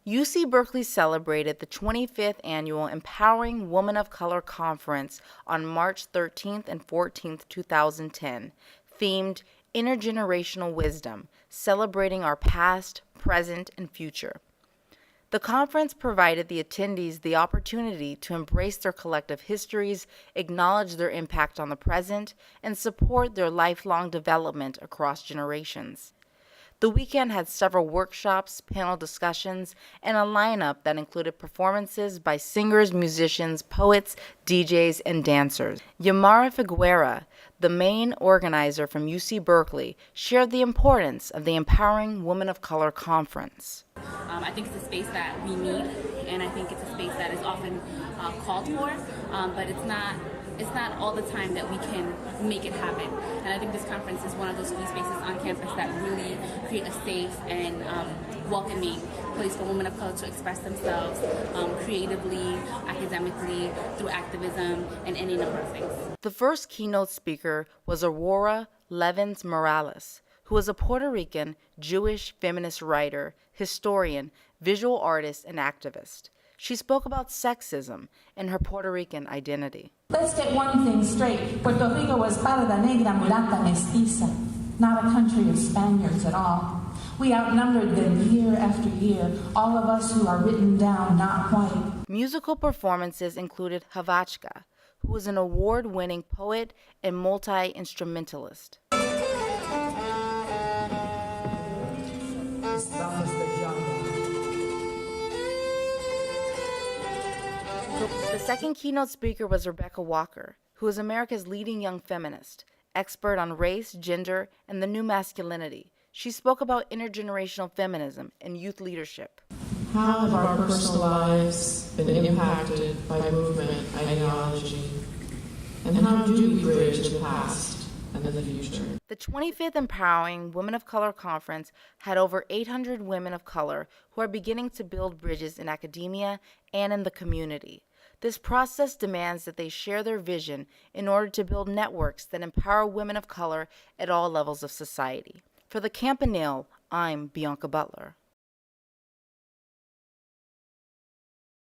UC Berkeley celebrated the 25th Annual Empowering Women of Color Conference on March 13th and 14th, 2010, themed Intergenerational Wisdom, celebrating our past, present, and future. The conference provided the attendees the opportunity to embrace their collective histories, acknowledge their impact on the present, and support their lifelong development across generations. The weekend had several workshops, panel discussions, and a lineup that included performances by singers, musicians, poets, DJs, and dancers. Yamara Figuera, the main organizer from UC Berkeley, shared the importance of the Empowering Women of Color Conference. I think it's a space that we need, and I think it's a space that is often called for, but it's not all the time that we can make it happen. And I think this conference is one of those few spaces on campus that really create a safe and welcoming place for women of color to express themselves creatively, academically, through activism, and any number of things. The first keynote speaker was Aurora Levins Morales, who is a Puerto Rican Jewish feminist writer, historian, visual artist, and activist. She spoke about sexism and her Puerto Rican identity. Let's get one thing straight. Puerto Rico was parda, negra, mulata, mestiza, not a country of Spaniards at all. We outnumbered them year after year, all of us who are written down not white. Musical performances included Havachka, who is an award-winning poet and multi-instrumentalist. The second keynote speaker was Rebecca Walker, who is America's leading young feminist, expert on race, gender, and the new masculinity. She spoke about intergenerational feminism and youth leadership. How have our personal lives been impacted by movement ideology? And how do we bridge the past and the future? The 25th Empowering Women of Color Conference had over 800 women of color who are beginning to build bridges in academia and in the community. This process demands that they share their vision in order to build networks that empower women of color at all levels of society. For the Campanil, I'm Bianca Butler.